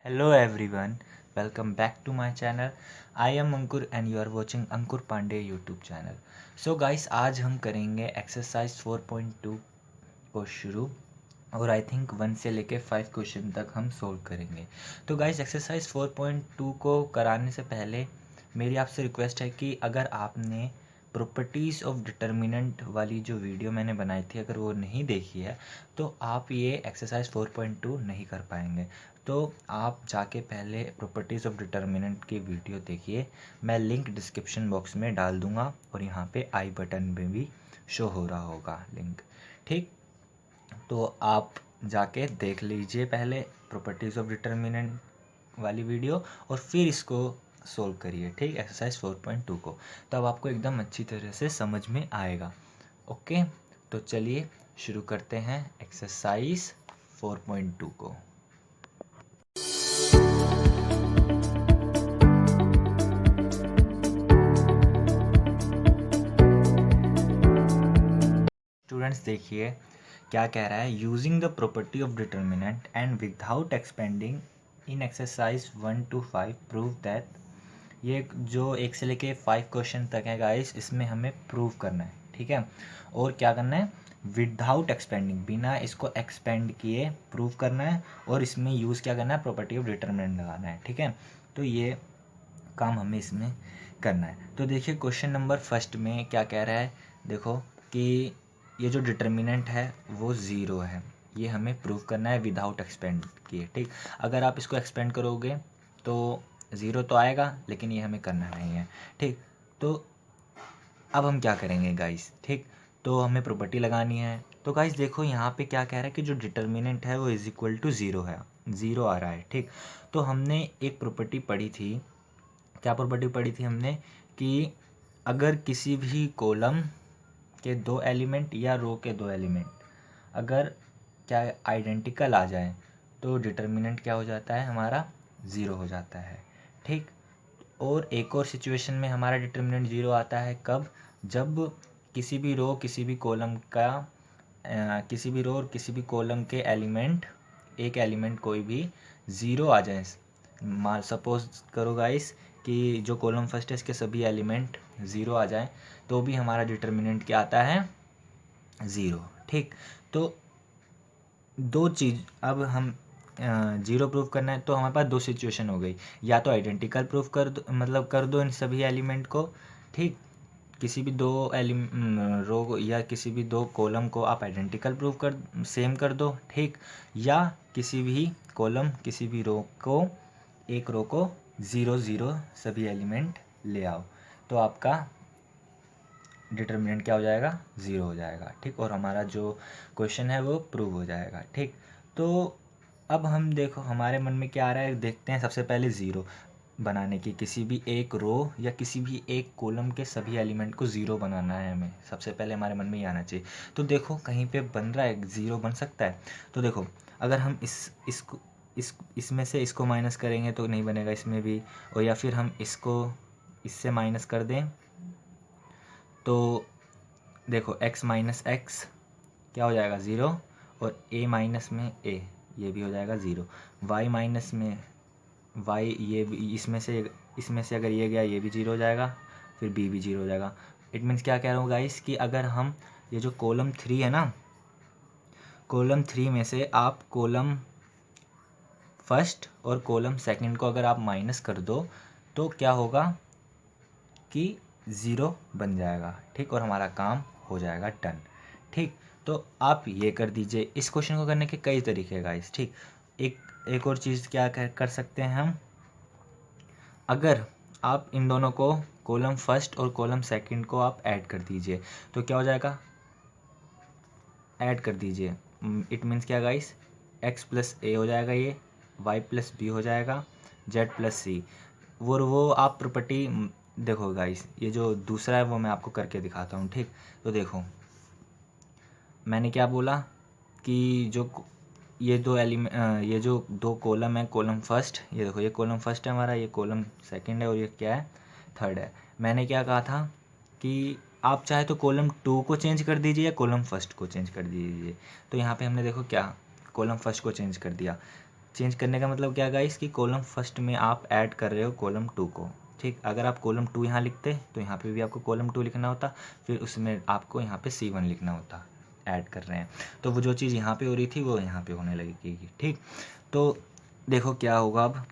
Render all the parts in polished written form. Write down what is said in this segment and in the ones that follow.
Hello everyone, welcome back to my channel. I am Ankur and you are watching Ankur Pandey YouTube channel. So guys, आज हम करेंगे exercise 4.2 को शुरू और I think 1 से लेके 5 क्वेश्चन तक हम सोल्व करेंगे। तो गाइस एक्सरसाइज 4.2 को कराने से पहले मेरी आपसे रिक्वेस्ट है कि अगर आपने प्रॉपर्टीज़ ऑफ डिटर्मिनेंट वाली जो वीडियो मैंने बनाई थी अगर वो नहीं देखी है तो आप ये एक्सरसाइज 4.2 नहीं कर पाएंगे। तो आप जाके पहले प्रॉपर्टीज़ ऑफ डिटर्मिनेंट की वीडियो देखिए, मैं लिंक डिस्क्रिप्शन बॉक्स में डाल दूँगा और यहाँ पे आई बटन में भी शो हो रहा होगा लिंक। ठीक, तो आप जाके देख लीजिए पहले प्रॉपर्टीज़ ऑफ डिटर्मिनेंट वाली वीडियो और फिर इसको सोल्व करिए। ठीक, एक्सरसाइज 4.2 को, तब आपको एकदम अच्छी तरह से समझ में आएगा। ओके, तो चलिए शुरू करते हैं एक्सरसाइज 4.2 को। स्टूडेंट्स देखिए क्या कह रहा है, using the property of determinant and without expanding in exercise 1 to 5 prove that. ये जो 1 से लेके 5 क्वेश्चन तक है गाइस, इसमें हमें प्रूव करना है। ठीक है, और क्या करना है, विदाउट एक्सपेंडिंग, बिना इसको एक्सपेंड किए प्रूव करना है और इसमें यूज़ क्या करना है, प्रॉपर्टी ऑफ डिटर्मिनेंट लगाना है। ठीक है, तो ये काम हमें इसमें करना है। तो देखिए क्वेश्चन नंबर फर्स्ट में क्या कह रहा है, देखो कि ये जो डिटर्मिनेंट है वो ज़ीरो है, ये हमें प्रूव करना है विदाउट एक्सपेंड किए। ठीक, अगर आप इसको एक्सपेंड करोगे तो ज़ीरो तो आएगा, लेकिन ये हमें करना नहीं है। ठीक, तो अब हम क्या करेंगे गाइस। ठीक, तो हमें प्रॉपर्टी लगानी है। तो गाइस देखो यहाँ पे क्या कह रहा है कि जो डिटर्मिनेंट है वो इज इक्वल टू ज़ीरो है, ज़ीरो आ रहा है। ठीक, तो हमने एक प्रॉपर्टी पढ़ी थी, क्या प्रॉपर्टी पढ़ी थी हमने, कि अगर किसी भी कॉलम के दो एलिमेंट या रो के दो एलिमेंट अगर क्या आइडेंटिकल आ जाए तो डिटर्मिनेंट क्या हो जाता है, हमारा ज़ीरो हो जाता है। ठीक, और एक और सिचुएशन में हमारा डिटर्मिनेंट ज़ीरो आता है, कब, जब किसी भी रो किसी भी कॉलम का किसी भी रो और किसी भी कॉलम के एलिमेंट, एक एलिमेंट कोई भी ज़ीरो आ जाए। मान सपोज करो गाइस कि जो कॉलम फर्स्ट है इसके सभी एलिमेंट ज़ीरो आ जाए तो भी हमारा डिटर्मिनेंट क्या आता है, ज़ीरो। ठीक, तो दो चीज़ अब हम जीरो प्रूफ करना है तो हमारे पास दो सिचुएशन हो गई, या तो आइडेंटिकल प्रूफ कर दो, मतलब कर दो इन सभी एलिमेंट को। ठीक, किसी भी दो रो या किसी भी दो कॉलम को आप आइडेंटिकल प्रूफ कर सेम कर दो। ठीक, या किसी भी कॉलम किसी भी रो को, एक रो को ज़ीरो ज़ीरो सभी एलिमेंट ले आओ तो आपका डिटर्मिनेंट क्या हो जाएगा, ज़ीरो हो जाएगा। ठीक, और हमारा जो क्वेश्चन है वो प्रूव हो जाएगा। ठीक, तो अब हम देखो हमारे मन में क्या आ रहा है, देखते हैं। सबसे पहले ज़ीरो बनाने की, किसी भी एक रो या किसी भी एक कॉलम के सभी एलिमेंट को ज़ीरो बनाना है हमें, सबसे पहले हमारे मन में ये आना चाहिए। तो देखो कहीं पे बन रहा है, ज़ीरो बन सकता है। तो देखो अगर हम इसमें से इसको माइनस करेंगे तो नहीं बनेगा, इसमें भी, और या फिर हम इसको इससे माइनस कर दें तो देखो x माइनस एक्स क्या हो जाएगा, ज़ीरो, और a माइनस में a ये भी हो जाएगा ज़ीरो, y माइनस में y ये भी, इसमें से अगर ये गया ये भी ज़ीरो हो जाएगा, फिर b भी ज़ीरो हो जाएगा। इट मीन्स क्या कह रहा हूँ गाइस कि अगर हम ये जो कॉलम 3 है ना, कॉलम 3 में से आप कॉलम फर्स्ट और कॉलम सेकंड को अगर आप माइनस कर दो तो क्या होगा कि ज़ीरो बन जाएगा। ठीक, और हमारा काम हो जाएगा डन। ठीक, तो आप ये कर दीजिए। इस क्वेश्चन को करने के कई तरीके हैं गाइस। ठीक, एक और चीज़ क्या कर सकते हैं हम, अगर आप इन दोनों को, कॉलम फर्स्ट और कॉलम सेकंड को आप ऐड कर दीजिए तो क्या हो जाएगा, ऐड कर दीजिए। इट मीन्स क्या गाइस, x प्लस ए हो जाएगा, ये y प्लस बी हो जाएगा, z प्लस सी। वो आप प्रॉपर्टी देखो गाइस, ये जो दूसरा है वो मैं आपको करके दिखाता हूँ। ठीक, तो देखो मैंने क्या बोला कि जो ये दो ये जो दो कॉलम है, कॉलम फर्स्ट, ये देखो ये कॉलम फर्स्ट है हमारा, ये कॉलम सेकंड है और ये क्या है, थर्ड है। मैंने क्या कहा था कि आप चाहे तो कॉलम 2 को चेंज कर दीजिए या कॉलम फर्स्ट को चेंज कर दीजिए। तो यहाँ पे हमने देखो क्या, कॉलम फर्स्ट को चेंज कर दिया। चेंज करने का मतलब क्या गाइस कि कॉलम फर्स्ट में आप ऐड कर रहे हो कॉलम 2 को, ठीक। अगर आप कॉलम 2 यहाँ लिखते तो यहाँ पे भी आपको कॉलम 2 लिखना होता, फिर उसमें आपको यहाँ पे C1 लिखना होता, ऐड कर रहे हैं। तो वो जो चीज़ यहाँ पे हो रही थी वो यहाँ पे होने लगेगी, ठीक। तो देखो क्या होगा अब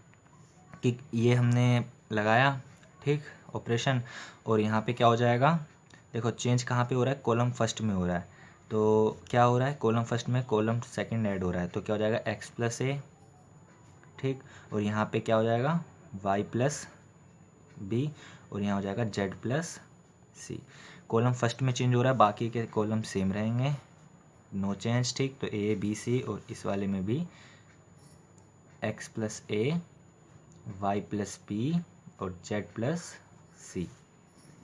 कि ये हमने लगाया, ठीक, ऑपरेशन, और यहाँ पे क्या हो जाएगा, देखो चेंज कहाँ पे हो रहा है, कॉलम फर्स्ट में हो रहा है। तो क्या हो रहा है, कॉलम फर्स्ट में कॉलम सेकंड ऐड हो रहा है, तो क्या हो जाएगा x प्लस ए, ठीक, और यहाँ पे क्या हो जाएगा y प्लस बी, और यहाँ हो जाएगा z प्लस सी। कॉलम फर्स्ट में चेंज हो रहा है, बाकी के कॉलम सेम रहेंगे, नो चेंज, ठीक। तो ए बी सी, और इस वाले में भी x प्लस ए, y प्लस बी और z प्लस सी,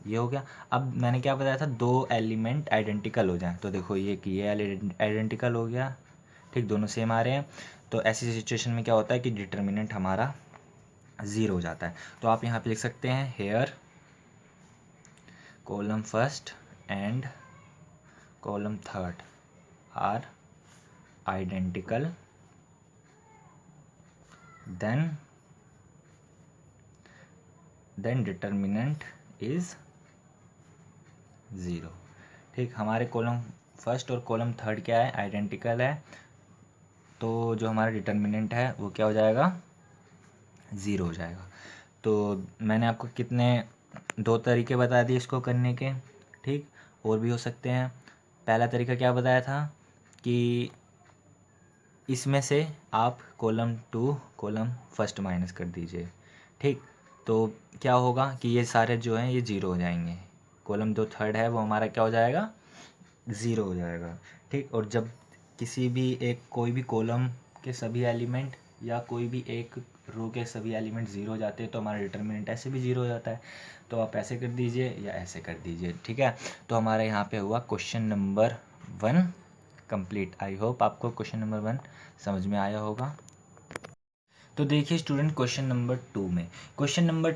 ये हो गया। अब मैंने क्या बताया था, दो एलिमेंट आइडेंटिकल हो जाएं, तो देखो ये कि ये आइडेंटिकल हो गया, ठीक, दोनों सेम आ रहे हैं। तो ऐसी सिचुएशन में क्या होता है कि डिटर्मिनेंट हमारा 0 हो जाता है। तो आप यहाँ पे लिख सकते हैं here column first and column third are identical, then determinant is 0, ठीक। हमारे कॉलम फर्स्ट और कॉलम थर्ड क्या है, आइडेंटिकल है, तो जो हमारा डिटर्मिनेंट है वो क्या हो जाएगा, 0 हो जाएगा। तो मैंने आपको कितने, दो तरीके बता दिए इसको करने के, ठीक, और भी हो सकते हैं। पहला तरीका क्या बताया था कि इसमें से आप कॉलम 2 कॉलम फर्स्ट माइनस कर दीजिए, ठीक। तो क्या होगा कि ये सारे जो हैं ये 0 हो जाएंगे, कॉलम जो थर्ड है वो हमारा क्या हो जाएगा, 0 हो जाएगा, ठीक। और जब किसी भी एक कोई भी कॉलम के सभी एलिमेंट या कोई भी एक रो के सभी एलिमेंट 0 हो जाते हैं तो हमारा डिटर्मिनेंट ऐसे भी 0 हो जाता है। तो आप ऐसे कर दीजिए या ऐसे कर दीजिए, ठीक है। तो हमारे यहाँ पे हुआ क्वेश्चन नंबर 1 कंप्लीट। आई होप आपको क्वेश्चन नंबर 1 समझ में आया होगा। तो देखिए स्टूडेंट, क्वेश्चन नंबर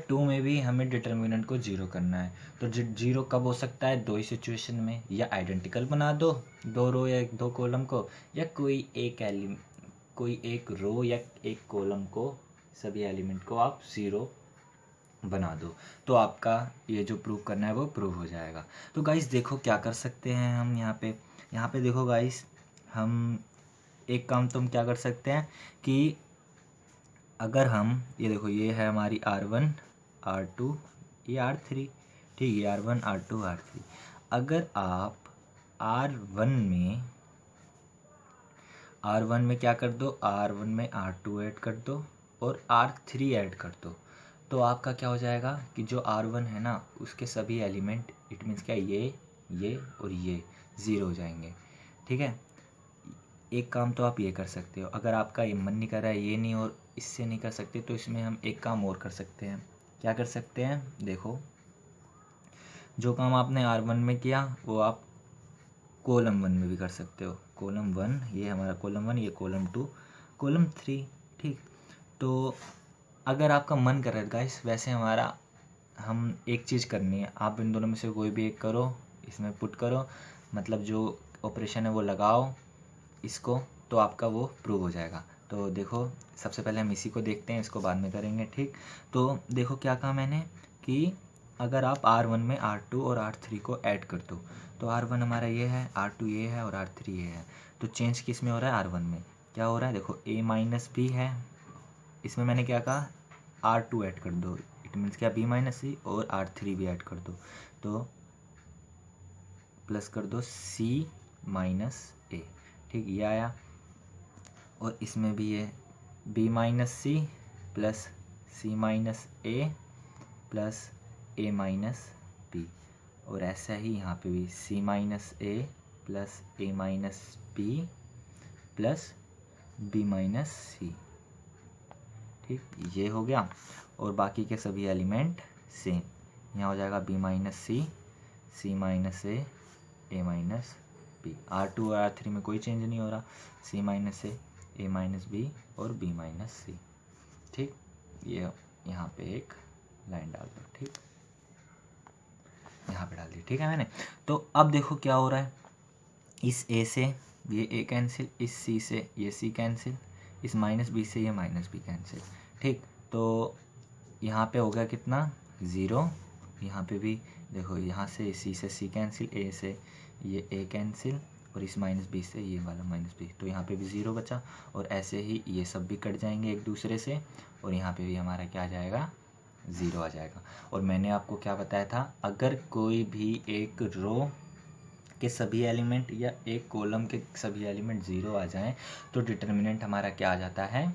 2 में भी हमें डिटर्मिनेंट को 0 करना है। तो 0 कब हो सकता है, दो ही सिचुएशन में, या आइडेंटिकल बना दो दो रो या दो कॉलम को, या कोई एक रो या एक कॉलम को, सभी एलिमेंट को आप 0 बना दो, तो आपका ये जो प्रूव करना है वो प्रूव हो जाएगा। तो गाइस देखो क्या कर सकते हैं हम यहाँ पे देखो गाइस, हम एक काम तो हम क्या कर सकते हैं कि अगर हम ये देखो, ये है हमारी R1 R2 ये R3, ठीक है, R1 R2 R3। अगर आप R1 में क्या कर दो, R1 में R2 ऐड कर दो और R3 ऐड कर दो, तो आपका क्या हो जाएगा कि जो R1 है ना उसके सभी एलिमेंट, इट मीन्स क्या, ये और ये 0 हो जाएंगे, ठीक है। एक काम तो आप ये कर सकते हो, अगर आपका ये मन नहीं कर रहा है, ये नहीं और इससे नहीं कर सकते, तो इसमें हम एक काम और कर सकते हैं। क्या कर सकते हैं, देखो जो काम आपने R1 में किया वो आप कॉलम 1 में भी कर सकते हो। कॉलम 1 ये हमारा कॉलम 1, ये कॉलम 2, कॉलम 3, ठीक। तो अगर आपका मन कर रहा है गाइस, वैसे हम एक चीज़ करनी है, आप इन दोनों में से कोई भी एक करो, इसमें पुट करो, मतलब जो ऑपरेशन है वो लगाओ इसको, तो आपका वो प्रूव हो जाएगा। तो देखो सबसे पहले हम इसी को देखते हैं, इसको बाद में करेंगे, ठीक। तो देखो क्या कहा मैंने कि अगर आप R1 में R2 और R3 को ऐड कर दो, तो R1 हमारा ये है, R2 ये है और R3 ये है, तो चेंज किस में हो रहा है, R1 में। क्या हो रहा है, देखो A माइनस बी है, इसमें मैंने क्या कहा, R2 ऐड कर दो, इट मीन्स क्या, B माइनस सी, और R3 भी ऐड कर दो, तो प्लस कर दो C माइनस ए, ठीक, ये आया। और इसमें भी ये B minus C plus C minus A plus A minus B, और ऐसा ही यहाँ पे भी C minus A plus A minus B plus B minus C, ठीक, ये हो गया। और बाकी के सभी एलिमेंट सेम, यहाँ हो जाएगा B minus C, C minus A, A minus B. R2 और R3 में कोई चेंज नहीं हो रहा, C minus A, A minus B और B माइनस सी, ठीक। ये यहाँ पे एक लाइन डाल दो, ठीक, यहाँ पे डाल दी, ठीक है मैंने। तो अब देखो क्या हो रहा है, इस A से ये A कैंसिल, इस C से ये C कैंसिल, इस माइनस बी से ये माइनस बी कैंसिल, ठीक। तो यहाँ पे हो गया कितना 0, यहाँ पे भी देखो, यहाँ से सी कैंसिल, ए से ये ए कैंसिल, और इस माइनस बी से ये वाला माइनस बी, तो यहाँ पे भी 0 बचा। और ऐसे ही ये सब भी कट जाएंगे एक दूसरे से, और यहाँ पे भी हमारा क्या आ जाएगा 0 आ जाएगा। और मैंने आपको क्या बताया था, अगर कोई भी एक रो के सभी एलिमेंट या एक कॉलम के सभी एलिमेंट 0 आ जाएं तो डिटर्मिनेंट हमारा क्या आ जाता है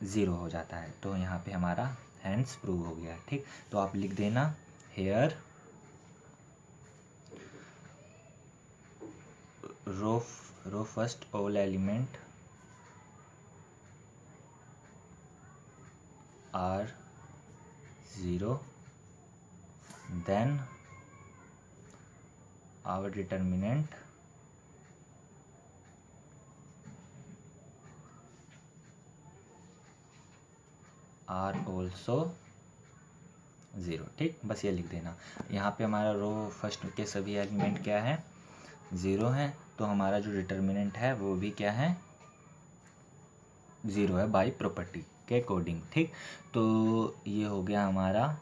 0 हो जाता है। तो यहाँ पे हमारा हैंड्स प्रूव हो गया, ठीक। तो आप लिख देना here row first all element are 0, then our determinant are also 0, ठीक। बस ये लिख देना। यहाँ पे हमारा रो फर्स्ट के सभी एलिमेंट क्या है 0 है, तो हमारा जो डिटर्मिनेंट है वो भी क्या है 0 है बाय प्रॉपर्टी के अकॉर्डिंग, ठीक। तो ये हो गया हमारा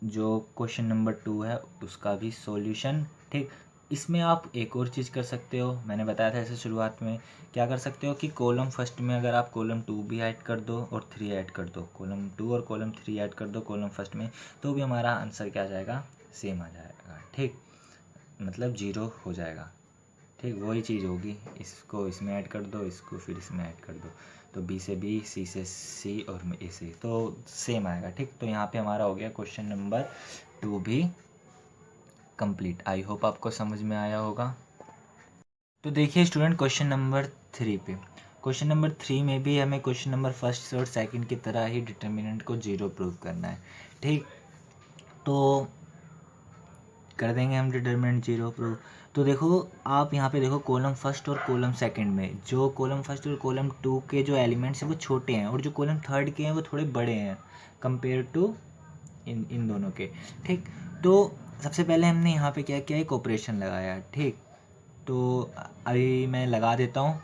जो क्वेश्चन नंबर 2 है उसका भी सॉल्यूशन, ठीक। इसमें आप एक और चीज़ कर सकते हो, मैंने बताया था ऐसे शुरुआत में, क्या कर सकते हो कि कॉलम फर्स्ट में अगर आप कॉलम 2 भी ऐड कर दो और 3 ऐड कर दो, कॉलम 2 और कॉलम 3 ऐड कर दो कॉलम फर्स्ट में, तो भी हमारा आंसर क्या आ जाएगा सेम आ जाएगा, ठीक। मतलब 0 हो जाएगा, ठीक। वही चीज़ होगी, इसको इसमें ऐड कर दो, इसको फिर इसमें ऐड कर दो, तो बी से बी, सी से सी और ए से, तो सेम आएगा, ठीक। तो यहाँ पे हमारा हो गया क्वेश्चन नंबर 2 भी कंप्लीट। आई होप आपको समझ में आया होगा। तो देखिए स्टूडेंट, क्वेश्चन नंबर 3 पे, क्वेश्चन नंबर 3 में भी हमें क्वेश्चन नंबर फर्स्ट और सेकंड की तरह ही डिटर्मिनेंट को 0 प्रूव करना है, ठीक। तो कर देंगे हम डिटर्मिनेंट 0 प्रूव। तो देखो आप यहाँ पे देखो कॉलम फर्स्ट और कॉलम सेकंड में, जो कॉलम फर्स्ट और कॉलम 2 के जो एलिमेंट्स हैं वो छोटे हैं, और जो कॉलम थर्ड के हैं वो थोड़े बड़े हैं कंपेयर टू इन दोनों के, ठीक। तो सबसे पहले हमने यहाँ पे क्या किया, एक ऑपरेशन लगाया, ठीक। तो अभी मैं लगा देता हूँ,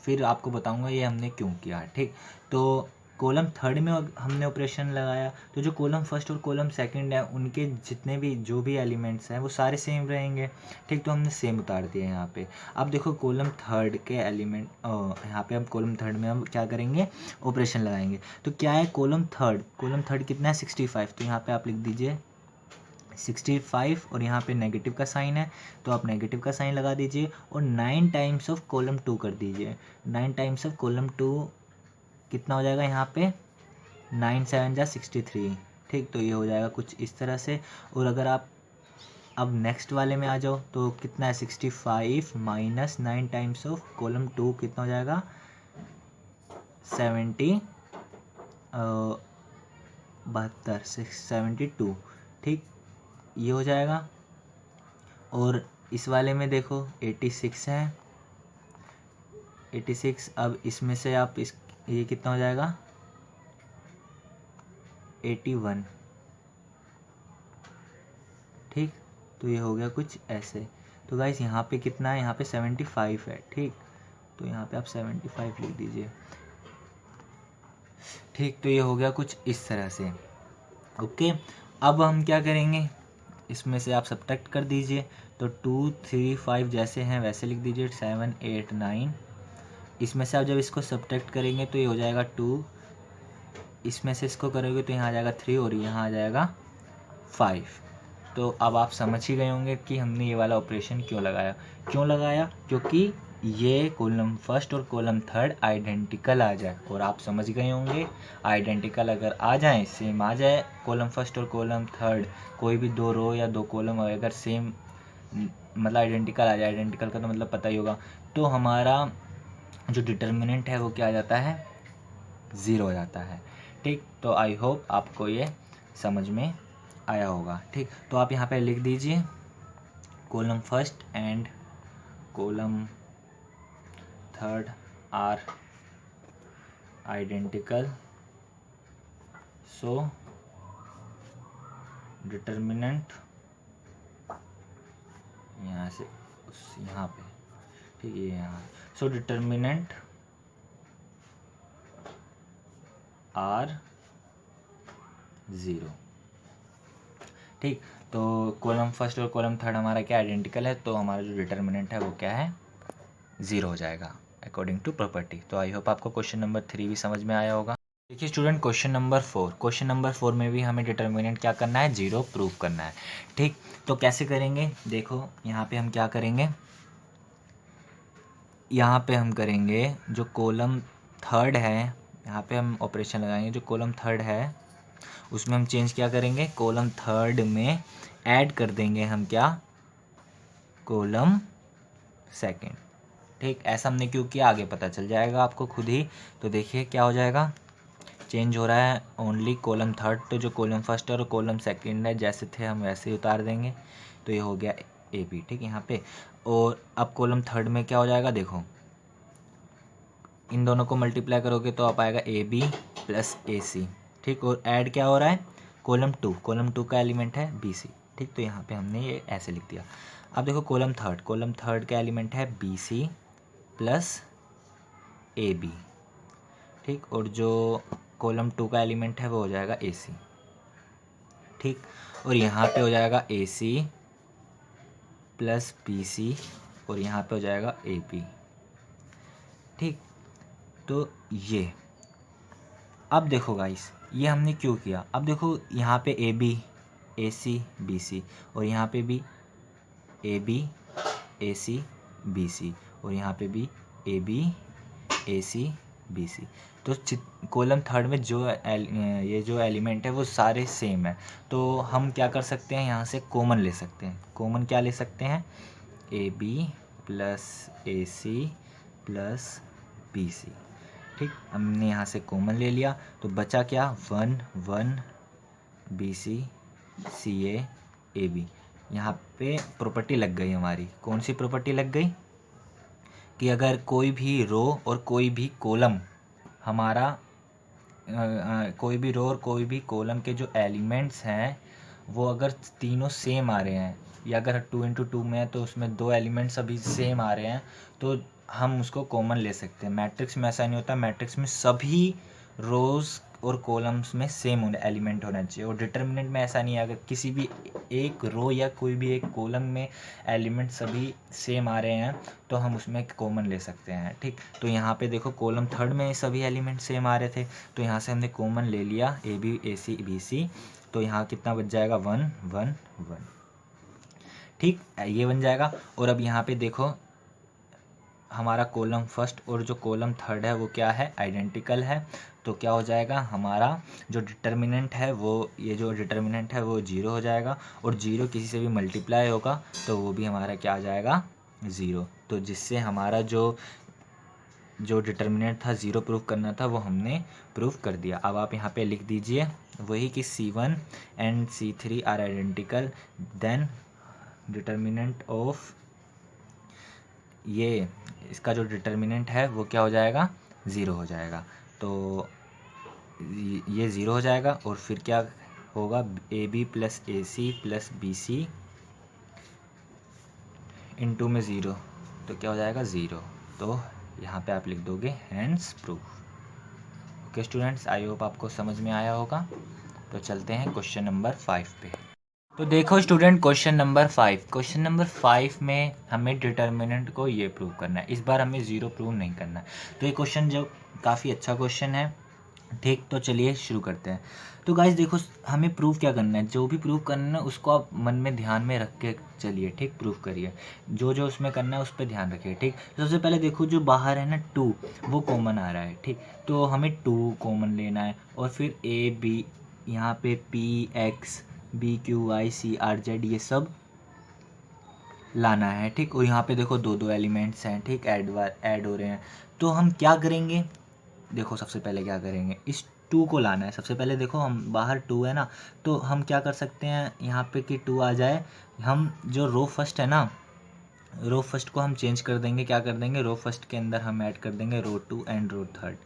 फिर आपको बताऊँगा ये हमने क्यों किया, ठीक। तो कॉलम थर्ड में हमने ऑपरेशन लगाया, तो जो कॉलम फर्स्ट और कॉलम सेकंड है उनके जितने भी जो भी एलिमेंट्स हैं वो सारे सेम रहेंगे, ठीक। तो हमने सेम उतार दिए यहाँ पे। अब देखो कॉलम थर्ड के एलिमेंट, यहाँ पे अब कॉलम थर्ड में हम क्या करेंगे, ऑपरेशन लगाएंगे। तो क्या है कॉलम थर्ड कितना है 65, तो यहाँ पे आप लिख दीजिए 65, और यहाँ पे नेगेटिव का साइन है तो आप नेगेटिव का साइन लगा दीजिए, और 9 टाइम्स ऑफ कॉलम 2 कर दीजिए। 9 टाइम्स ऑफ कॉलम 2 कितना हो जाएगा यहाँ पे 9 7 जा 63, ठीक। तो ये हो जाएगा कुछ इस तरह से। और अगर आप अब नेक्स्ट वाले में आ जाओ तो कितना है 65 माइनस 9 टाइम्स ऑफ कॉलम 2 कितना हो जाएगा 72, 72, ठीक। ये हो जाएगा। और इस वाले में देखो 86 है, 86। अब इसमें से आप इस ये कितना हो जाएगा 81, ठीक। तो ये हो गया कुछ ऐसे। तो गाइस यहाँ पे कितना है, यहाँ पे 75 है, ठीक। तो यहाँ पे आप 75 लिख दीजिए, ठीक। तो ये हो गया कुछ इस तरह से, ओके। अब हम क्या करेंगे, इसमें से आप सब्ट्रैक्ट कर दीजिए, तो 2 3 5 जैसे हैं वैसे लिख दीजिए, 7 8 9। इसमें से आप जब इसको सब्ट्रैक्ट करेंगे तो ये हो जाएगा 2, इसमें से इसको करोगे तो यहाँ आ जाएगा 3, और यहाँ आ जाएगा 5। तो अब आप समझ ही गए होंगे कि हमने ये वाला ऑपरेशन क्यों लगाया, क्योंकि ये कॉलम फर्स्ट और कॉलम थर्ड आइडेंटिकल आ जाए। और आप समझ गए होंगे आइडेंटिकल अगर आ जाए, सेम आ जाए कॉलम फर्स्ट और कॉलम थर्ड, कोई भी 2 रो या 2 कॉलम अगर सेम मतलब आइडेंटिकल आ जाए, आइडेंटिकल का तो मतलब पता ही होगा, तो हमारा जो डिटर्मिनेंट है वो क्या आ जाता है 0 हो जाता है, ठीक। तो आई होप आपको ये समझ में आया होगा, ठीक। तो आप यहाँ पे लिख दीजिए column first and column third are identical, so determinant यहाँ से यहाँ पे, ठीक है, यहाँ सो डिटर्मिनेंट आर 0। ठीक, तो कॉलम फर्स्ट और कॉलम थर्ड हमारा क्या आइडेंटिकल है, तो हमारा जो डिटर्मिनेंट है वो क्या है, 0 हो जाएगा अकॉर्डिंग टू प्रॉपर्टी। तो आई होप आपको क्वेश्चन नंबर 3 भी समझ में आया होगा। देखिए स्टूडेंट, क्वेश्चन नंबर 4 में भी हमें डिटर्मिनेंट क्या करना है, 0 प्रूव करना है। ठीक, तो कैसे करेंगे, देखो यहाँ पे हम क्या करेंगे, यहाँ पे हम करेंगे जो कॉलम थर्ड है, यहाँ पे हम ऑपरेशन लगाएंगे, जो कॉलम थर्ड है उसमें हम चेंज क्या करेंगे, कॉलम थर्ड में ऐड कर देंगे हम क्या, कॉलम सेकंड। ठीक, ऐसा हमने क्यों किया आगे पता चल जाएगा आपको खुद ही। तो देखिए क्या हो जाएगा, चेंज हो रहा है ओनली कॉलम थर्ड, तो जो कॉलम फर्स्ट और कॉलम सेकंड है जैसे थे हम वैसे ही उतार देंगे, तो ये हो गया ए बी। ठीक, यहाँ पे और अब कॉलम थर्ड में क्या हो जाएगा, देखो इन दोनों को मल्टीप्लाई करोगे तो आप आएगा ए बी प्लस ए सी। ठीक, और ऐड क्या हो रहा है, कॉलम टू का एलिमेंट है बी सी। ठीक, तो यहाँ पे हमने ये ऐसे लिख दिया। अब देखो कॉलम थर्ड का एलिमेंट है B C plus A B. ठीक, और जो कॉलम टू का एलिमेंट है वो हो जाएगा ए सी। ठीक, और यहाँ पे हो जाएगा ए सी प्लस बी सी, और यहाँ पे हो जाएगा ए बी। ठीक, तो ये अब देखो गाइस, ये हमने क्यों किया, अब देखो यहाँ पे A B, A C, B C, और यहाँ पे भी A B, A C, B C, और यहाँ पे भी A B, A C, B C. तो कॉलम थर्ड में जो ये जो एलिमेंट है वो सारे सेम है, तो हम क्या कर सकते हैं, यहाँ से कॉमन ले सकते हैं। कॉमन क्या ले सकते हैं, A B plus A C plus B C. ठीक, हमने यहाँ से कॉमन ले लिया, तो बचा क्या, 1 1 बी सी सी ए बी। यहाँ पे प्रॉपर्टी लग गई हमारी, कौन सी प्रॉपर्टी लग गई, कि अगर कोई भी रो और कोई भी कॉलम हमारा कोई भी रो और कोई भी कॉलम के जो एलिमेंट्स हैं वो अगर तीनों सेम आ रहे हैं, या अगर 2 × 2 में है तो उसमें दो एलिमेंट्स अभी सेम आ रहे हैं, तो हम उसको कॉमन ले सकते हैं। मैट्रिक्स में ऐसा नहीं होता, मैट्रिक्स में सभी रोज़ और कॉलम्स में सेम एलिमेंट होना चाहिए, और डिटर्मिनेंट में ऐसा नहीं है, अगर किसी भी एक रो या कोई भी एक कॉलम में एलिमेंट सभी सेम आ रहे हैं तो हम उसमें कॉमन ले सकते हैं। ठीक, तो यहाँ पे देखो कॉलम थर्ड में सभी एलिमेंट सेम आ रहे थे, तो यहाँ से हमने कॉमन ले लिया A B, A C, B C, तो यहाँ कितना बच जाएगा, 1 1 1। ठीक, ये बन जाएगा। और अब यहाँ पे देखो हमारा कॉलम फर्स्ट और जो कॉलम थर्ड है वो क्या है, आइडेंटिकल है, तो क्या हो जाएगा, हमारा जो डिटर्मिनेंट है वो, ये जो डिटर्मिनेंट है वो 0 हो जाएगा, और 0 किसी से भी मल्टीप्लाई होगा तो वो भी हमारा क्या आ जाएगा, 0। तो जिससे हमारा जो डिटर्मिनेंट था 0 प्रूफ करना था वो हमने प्रूफ कर दिया। अब आप यहाँ पे लिख दीजिए वही कि C1 and C3 are identical, then determinant of ये, इसका जो डिटर्मिनेंट है वो क्या हो जाएगा, 0 हो जाएगा। तो ये 0 हो जाएगा, और फिर क्या होगा, A B plus A C plus B C into में 0, तो क्या हो जाएगा, 0। तो यहाँ पे आप लिख दोगे hence proof. Okay students, I hope आपको समझ में आया होगा। तो चलते हैं क्वेश्चन नंबर 5 पे। तो देखो स्टूडेंट, क्वेश्चन नंबर 5 में हमें डिटर्मिनेंट को ये प्रूव करना है, इस बार हमें 0 प्रूव नहीं करना है। तो ये क्वेश्चन जो काफ़ी अच्छा क्वेश्चन है। ठीक, तो चलिए शुरू करते हैं। तो गाइस देखो, हमें प्रूव क्या करना है, जो भी प्रूव करना है उसको आप मन में ध्यान में रख के चलिए। ठीक, प्रूव करिए, जो जो उसमें करना है उस पर ध्यान रखिए। ठीक, सबसे पहले देखो जो बाहर है ना 2, वो कॉमन आ रहा है। ठीक, तो हमें 2 कॉमन लेना है, और फिर ए बी, यहाँ पे P X B Q Y C R Z ये सब लाना है। ठीक, और यहाँ पे देखो दो दो एलिमेंट्स हैं। ठीक, ऐड हो रहे हैं, तो हम क्या करेंगे, देखो सबसे पहले क्या करेंगे, इस 2 को लाना है। सबसे पहले देखो हम बाहर 2 है ना, तो हम क्या कर सकते हैं यहाँ पे कि 2 आ जाए, हम जो रो फर्स्ट है ना, रो फर्स्ट को हम चेंज कर देंगे, क्या कर देंगे, रो फर्स्ट के अंदर हम ऐड कर देंगे रो 2 एंड रो थर्ड।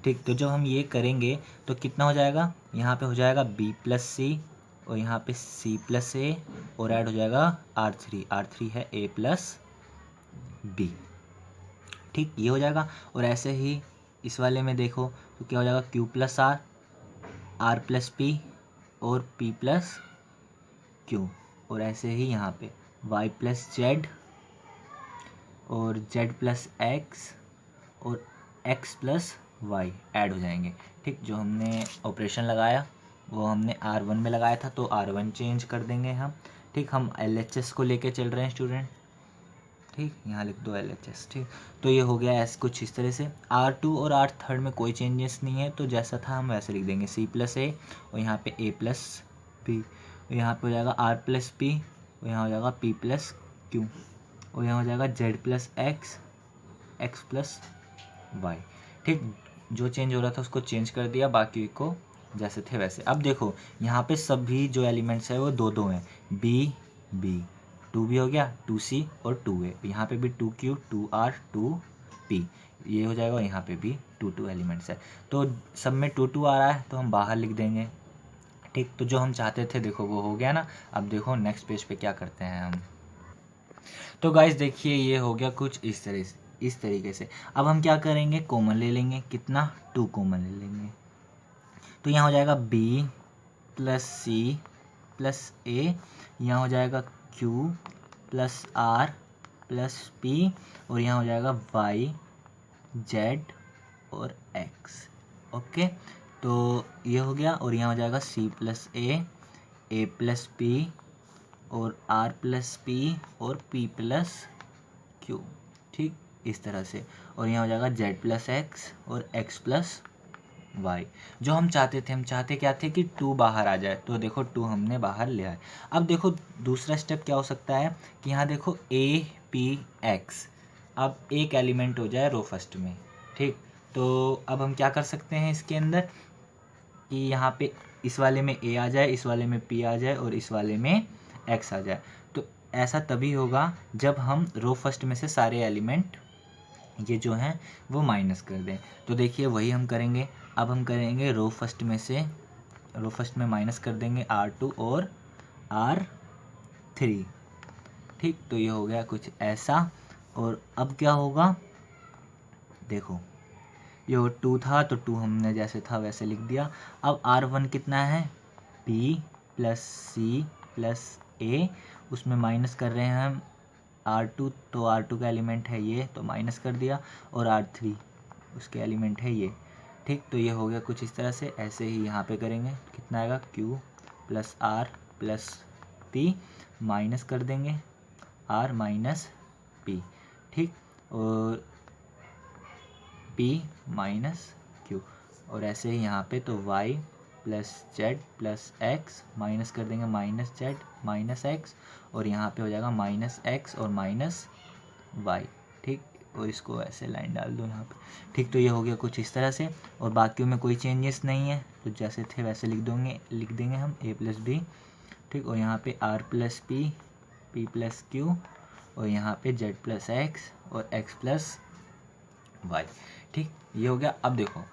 ठीक, तो जब हम ये करेंगे तो कितना हो जाएगा, यहाँ पे हो जाएगा बी प्लस सी, और यहाँ पे सी प्लस ए, और ऐड हो जाएगा R3 है ए प्लस बी। ठीक, ये हो जाएगा। और ऐसे ही इस वाले में देखो तो क्या हो जाएगा, Q plus R, R plus P और पी प्लस क्यू, और ऐसे ही यहाँ पे वाई प्लस जेड और जेड प्लस एक्स और एक्स प्लस वाई ऐड हो जाएंगे। ठीक, जो हमने ऑपरेशन लगाया वो हमने R1 में लगाया था, तो R1 चेंज कर देंगे हम। ठीक, हम LHS को लेके चल रहे हैं स्टूडेंट। ठीक, यहाँ लिख दो LHS। ठीक, तो ये हो गया ऐसे कुछ इस तरह से। R2 और R3 में कोई चेंजेस नहीं है, तो जैसा था हम वैसे लिख देंगे C प्लस ए और यहाँ पे A प्लस पी, और यहाँ पे हो जाएगा R प्लस पी और यहाँ हो जाएगा P प्लस क्यू, और यहाँ हो जाएगा Z plus X, X plus Y. ठीक, जो चेंज हो रहा था उसको चेंज कर दिया, बाकी को जैसे थे वैसे। अब देखो यहाँ पे सभी जो एलिमेंट्स है वो दो दो हैं, बी बी, 2b हो गया, 2c और 2a, यहाँ पे भी 2q 2r 2p, ये हो जाएगा, यहाँ पे भी 2 एलिमेंट्स है, तो सब में 2 आ रहा है तो हम बाहर लिख देंगे। ठीक, तो जो हम चाहते थे देखो वो हो गया ना। अब देखो नेक्स्ट पेज पे क्या करते हैं हम। तो गाइस देखिए ये हो गया कुछ इस तरह से, इस तरीके से। अब हम क्या करेंगे, कॉमन ले लेंगे, कितना 2 कॉमन ले लेंगे, तो यहाँ हो जाएगा b plus C plus A, यहाँ हो जाएगा q plus R plus P, और यहाँ हो जाएगा y z और x। ओके, तो ये हो गया, और यहाँ हो जाएगा c plus A plus P और r प्लस पी और p प्लस क्यू। ठीक, इस तरह से, और यहाँ हो जाएगा z प्लस एक्स और x प्लस वाई। जो हम चाहते थे, हम चाहते क्या थे कि 2 बाहर आ जाए, तो देखो 2 हमने बाहर ले आए। अब देखो दूसरा स्टेप क्या हो सकता है कि यहाँ देखो ए पी एक्स, अब एक एलिमेंट हो जाए रो फर्स्ट में। ठीक, तो अब हम क्या कर सकते हैं इसके अंदर कि यहाँ पे इस वाले में ए आ जाए, इस वाले में पी आ जाए और इस वाले में एक्स आ जाए। तो ऐसा तभी होगा जब हम रो फर्स्ट में से सारे एलिमेंट ये जो हैं वो माइनस कर दें। तो देखिए वही हम करेंगे। अब हम करेंगे रो फर्स्ट में से, रो फर्स्ट में माइनस कर देंगे R2 और R3। ठीक, तो ये हो गया कुछ ऐसा। और अब क्या होगा, देखो ये 2 था तो 2 हमने जैसे था वैसे लिख दिया। अब R1 कितना है, P प्लस सी प्लस ए, उसमें माइनस कर रहे हैं हम R2, तो R2 का एलिमेंट है ये, तो माइनस कर दिया, और R3 उसके एलिमेंट है ये। ठीक, तो ये हो गया कुछ इस तरह से। ऐसे ही यहाँ पे करेंगे, कितना आएगा Q plus R plus P, minus कर देंगे R माइनस P। ठीक, और P माइनस Q, और ऐसे ही यहाँ पे तो Y plus Z plus x, minus कर देंगे माइनस जेड माइनस एक्स, और यहाँ पे हो जाएगा माइनस एक्स और माइनस वाई। ठीक, और इसको ऐसे लाइन डाल दो यहाँ पे। ठीक, तो ये हो गया कुछ इस तरह से, और बाकियों में कोई चेंजेस नहीं है, तो जैसे थे वैसे लिख देंगे हम a प्लस बी। ठीक, और यहाँ पे r plus P, p plus Q, और यहाँ पे z प्लस एक्स और x प्लस वाई। ठीक, ये हो गया। अब देखो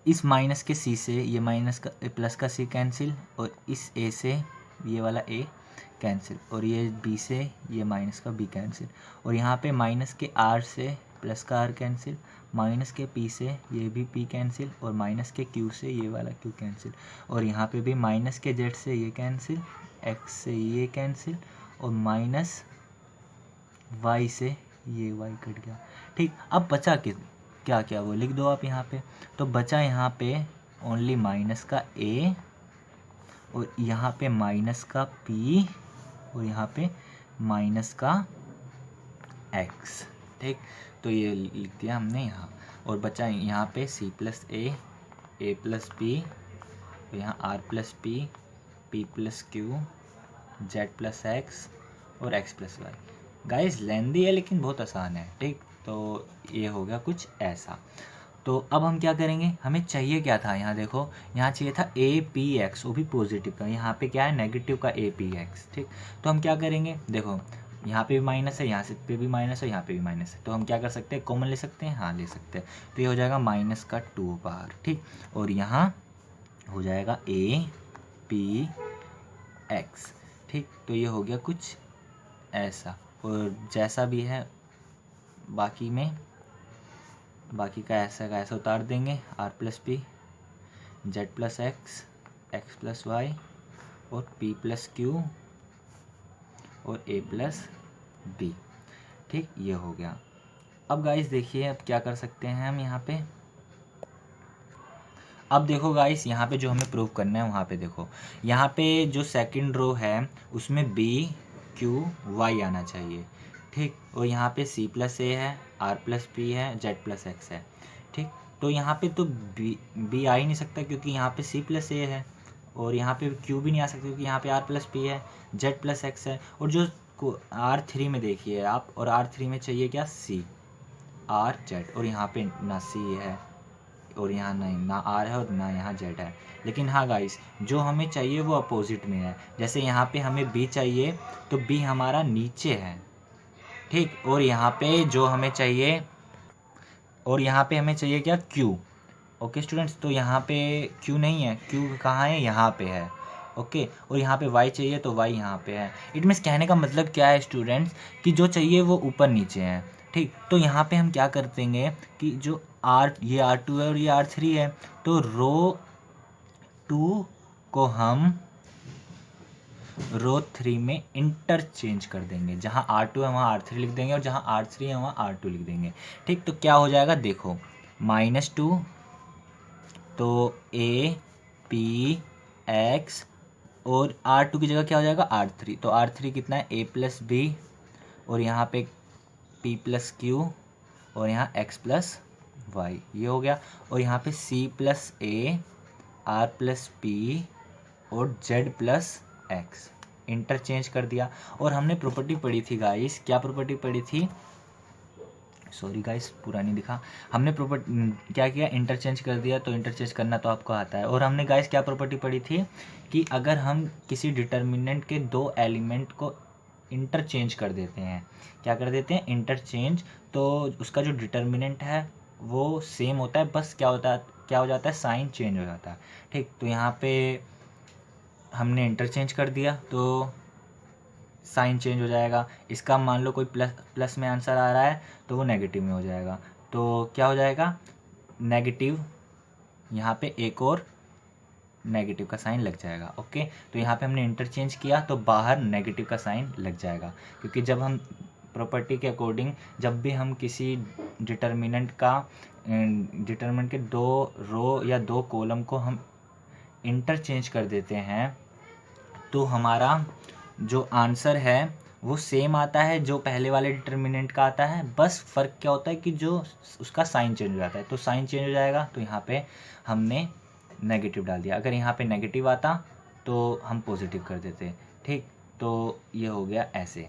इस माइनस के c से ये माइनस का प्लस का c कैंसिल, और इस a से ये वाला a कैंसिल, और ये b से ये माइनस का b कैंसिल, और यहाँ पे माइनस के r से प्लस का r कैंसिल, माइनस के p से ये भी p कैंसिल, और माइनस के q से ये वाला q कैंसिल, और यहाँ पे भी माइनस के z से ये कैंसिल, x से ये कैंसिल, और माइनस y से ये y कट गया। ठीक, अब बचा क्या क्या वो लिख दो आप यहाँ पे। तो बचा यहाँ पे ओनली माइनस का a, और यहाँ पे माइनस का p, और यहाँ पे माइनस का x। ठीक, तो ये लिख दिया हमने यहाँ, और बचा यहाँ पे c plus a plus b, यहाँ r plus p, p plus q, z plus x और x प्लस वाई। गाइस लेंदी है लेकिन बहुत आसान है। ठीक, तो ये हो गया कुछ ऐसा। तो अब हम क्या करेंगे, हमें चाहिए क्या था, यहाँ देखो यहाँ चाहिए था ए पी एक्स, वो भी पॉजिटिव का, यहाँ पे क्या है नेगेटिव का ए पी एक्स। ठीक, तो हम क्या करेंगे, देखो यहाँ पे भी माइनस है, यहाँ से पे भी माइनस है, यहाँ पे भी माइनस है, तो हम क्या कर सकते हैं, कॉमन ले सकते हैं, हाँ ले सकते हैं। तो ये हो जाएगा माइनस का 2 बार। ठीक, और यहाँ हो जाएगा ए पी एक्स। ठीक, तो ये हो गया कुछ ऐसा, और जैसा भी है बाकी में, बाकी का ऐसा उतार देंगे r plus P, Z plus X, X plus Y और पी प्लस क्यू और ए प्लस बी। ठीक, ये हो गया। अब गाइस देखिए अब क्या कर सकते हैं हम यहाँ पे। अब देखो गाइस यहाँ पे जो हमें प्रूव करना है वहाँ पे देखो, यहाँ पे जो सेकंड रो है उसमें बी क्यू वाई आना चाहिए। ठीक, और यहाँ पे सी प्लस ए है, आर प्लस पी है, जेड प्लस एक्स है। ठीक, तो यहाँ पे तो बी आ ही नहीं सकता क्योंकि यहाँ पे सी प्लस ए है, और यहाँ पे क्यू भी नहीं आ सकता क्योंकि यहाँ पे आर प्लस पी है, जेड प्लस एक्स है। और जो R3 में देखिए आप, और R3 में चाहिए क्या, सी आर जेड, और यहाँ पे ना सी है और यहाँ नहीं, ना आर है और ना यहाँ जेड है। लेकिन हाँ गाइस, जो हमें चाहिए वो अपोजिट में है। जैसे यहाँ पे हमें बी चाहिए तो बी हमारा नीचे है। ठीक, और यहाँ पे जो हमें चाहिए, और यहाँ पे हमें चाहिए क्या, क्यू। ओके स्टूडेंट्स, तो यहाँ पे क्यू नहीं है, क्यू कहाँ है, यहाँ पे है। ओके, और यहाँ पे वाई चाहिए तो वाई यहाँ पे है। इट मीन्स कहने का मतलब क्या है स्टूडेंट्स, कि जो चाहिए वो ऊपर नीचे है। ठीक, तो यहाँ पे हम क्या कर देंगे कि जो ये R2 है और ये R3 है, तो रो 2 को हम रो 3 में इंटरचेंज कर देंगे। जहाँ R2 है वहाँ R3 लिख देंगे और जहाँ R3 है वहाँ R2 लिख देंगे। ठीक, तो क्या हो जाएगा देखो, -2, तो ए पी एक्स, और R2 की जगह क्या हो जाएगा, R3। तो R3 कितना है, ए प्लस बी, और यहाँ पे पी प्लस क्यू, और यहाँ एक्स प्लस वाई, ये हो गया। और यहाँ पे C plus A, R plus P और जेड प्लस एक्स, इंटरचेंज कर दिया। और हमने प्रॉपर्टी पढ़ी थी गाइस, क्या प्रॉपर्टी पढ़ी थी, सॉरी गाइस पूरा नहीं दिखा। हमने प्रॉपर्टी क्या किया, इंटरचेंज कर दिया। तो इंटरचेंज करना तो आपको आता है। और हमने गाइस क्या प्रॉपर्टी पढ़ी थी कि अगर हम किसी डिटर्मिनेंट के दो एलिमेंट को इंटरचेंज कर देते हैं, क्या कर देते हैं, इंटरचेंज, तो उसका जो डिटर्मिनेंट है वो सेम होता है, बस क्या होता है, क्या हो जाता है, साइन चेंज हो जाता है। ठीक, तो यहाँ पे हमने इंटरचेंज कर दिया तो साइन चेंज हो जाएगा। इसका मान लो कोई प्लस में आंसर आ रहा है तो वो नेगेटिव में हो जाएगा। तो क्या हो जाएगा, नेगेटिव, यहाँ पे एक और नेगेटिव का साइन लग जाएगा। ओके, तो यहाँ पे हमने इंटरचेंज किया तो बाहर नेगेटिव का साइन लग जाएगा, क्योंकि जब हम प्रॉपर्टी के अकॉर्डिंग जब भी हम किसी डिटर्मिनेंट के दो रो या दो कॉलम को हम इंटरचेंज कर देते हैं तो हमारा जो आंसर है वो सेम आता है जो पहले वाले डिटर्मिनेंट का आता है। बस फ़र्क क्या होता है कि जो उसका साइन चेंज हो जाता है। तो साइन चेंज हो जाएगा तो यहाँ पे हमने नेगेटिव डाल दिया। अगर यहाँ पे नेगेटिव आता तो हम पॉजिटिव कर देते। ठीक, तो ये हो गया ऐसे।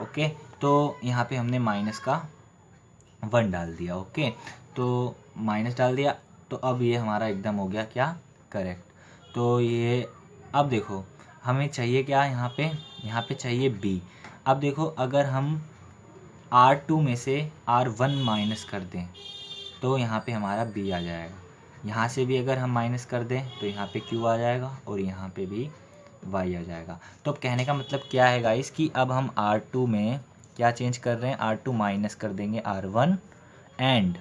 ओके, तो यहाँ पे हमने -1 डाल दिया। ओके, तो माइनस डाल दिया, तो अब ये हमारा एकदम हो गया क्या, करेक्ट। तो ये अब देखो हमें चाहिए क्या, यहाँ पे चाहिए b। अब देखो अगर हम R2 में से R1 माइनस कर दें तो यहाँ पे हमारा b आ जाएगा। यहाँ से भी अगर हम माइनस कर दें तो यहाँ पे q आ जाएगा और यहाँ पे भी y आ जाएगा। तो अब कहने का मतलब क्या है गाइस कि अब हम R2 में क्या चेंज कर रहे हैं, R2 माइनस कर देंगे R1 एंड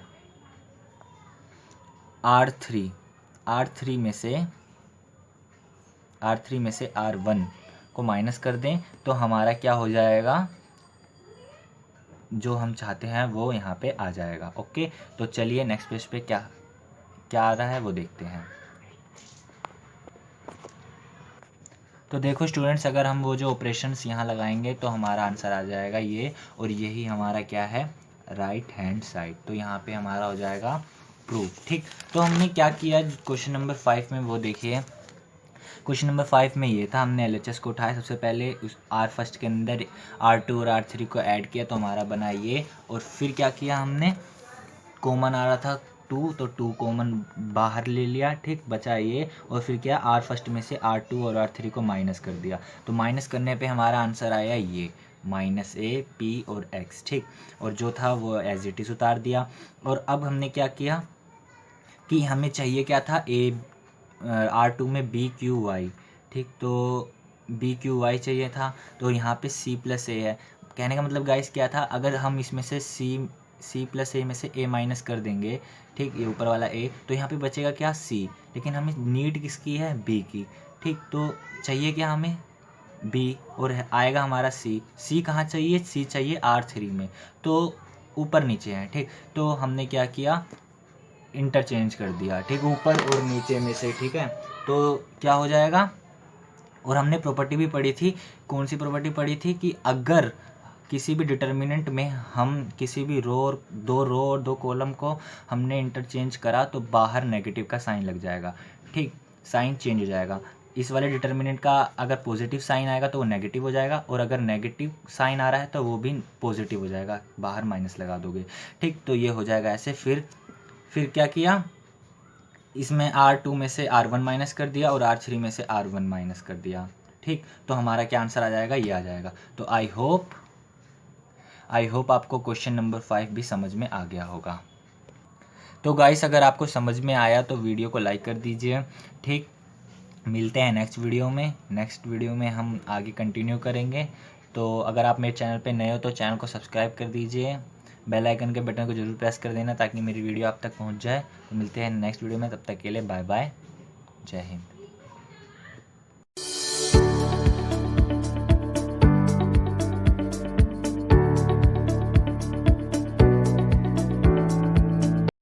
R3 में से R1 को माइनस कर दें तो हमारा क्या हो जाएगा, जो हम चाहते हैं वो यहाँ पे आ जाएगा। ओके, तो चलिए नेक्स्ट पेज पे क्या क्या आ रहा है वो देखते हैं। तो देखो स्टूडेंट्स, अगर हम वो जो ऑपरेशंस यहाँ लगाएंगे तो हमारा आंसर आ जाएगा ये, और यही हमारा क्या है, राइट हैंड साइड। तो यहाँ पे हमारा हो जाएगा प्रूफ। ठीक, तो हमने क्या किया क्वेश्चन नंबर 5 में, वो देखिए। क्वेश्चन नंबर 5 में ये था, हमने LHS को उठाया, सबसे पहले उस R1 के अंदर R2 और R3 को ऐड किया तो हमारा बना ये, और फिर क्या किया हमने, कॉमन आ रहा था 2 तो 2 कॉमन बाहर ले लिया। ठीक, बचा ये, और फिर क्या R1 में से R2 और R3 को माइनस कर दिया। तो माइनस करने पे हमारा आंसर आया ये -a p और x। ठीक, और जो था वो एज इट इज़ उतार दिया। और अब हमने क्या किया कि हमें चाहिए क्या था, R2 में b q y। ठीक, तो b q y चाहिए था, तो यहाँ पे c प्लस ए है। कहने का मतलब गाइस क्या था, अगर हम इसमें से c सी प्लस ए में से ए माइनस कर देंगे, ठीक, ये ऊपर वाला ए, तो यहाँ पे बचेगा क्या, सी। लेकिन हमें नीड किसकी है, बी की, ठीक। तो चाहिए क्या हमें, बी, और आएगा हमारा सी। सी कहाँ चाहिए, सी चाहिए R3 में, तो ऊपर नीचे है, ठीक। तो हमने क्या किया, इंटरचेंज कर दिया, ठीक, ऊपर और नीचे में से, ठीक है। तो क्या हो जाएगा, और हमने प्रॉपर्टी भी पढ़ी थी, कौन सी प्रॉपर्टी पढ़ी थी, कि अगर किसी भी डिटर्मिनेंट में हम किसी भी रो और दो कॉलम को हमने इंटरचेंज करा तो बाहर नेगेटिव का साइन लग जाएगा, ठीक, साइन चेंज हो जाएगा। इस वाले डिटर्मिनेंट का अगर पॉजिटिव साइन आएगा तो वो नेगेटिव हो जाएगा, और अगर नेगेटिव साइन आ रहा है तो वो भी पॉजिटिव हो जाएगा, बाहर माइनस लगा दोगे, ठीक। तो ये हो जाएगा ऐसे। फिर क्या किया, इसमें R2 में से R1 माइनस कर दिया और R3 में से R1 माइनस कर दिया, ठीक। तो हमारा क्या आंसर आ जाएगा, ये आ जाएगा। तो आई होप आपको क्वेश्चन नंबर 5 भी समझ में आ गया होगा। तो गाइस, अगर आपको समझ में आया तो वीडियो को लाइक कर दीजिए, ठीक। मिलते हैं नेक्स्ट वीडियो में हम आगे कंटिन्यू करेंगे। तो अगर आप मेरे चैनल पे नए हो तो चैनल को सब्सक्राइब कर दीजिए, बेल आइकन के बटन को जरूर प्रेस कर देना ताकि मेरी वीडियो आप तक पहुंच जाए। तो मिलते हैं नेक्स्ट वीडियो में, तब तक के लिए बाय बाय, जय हिंद।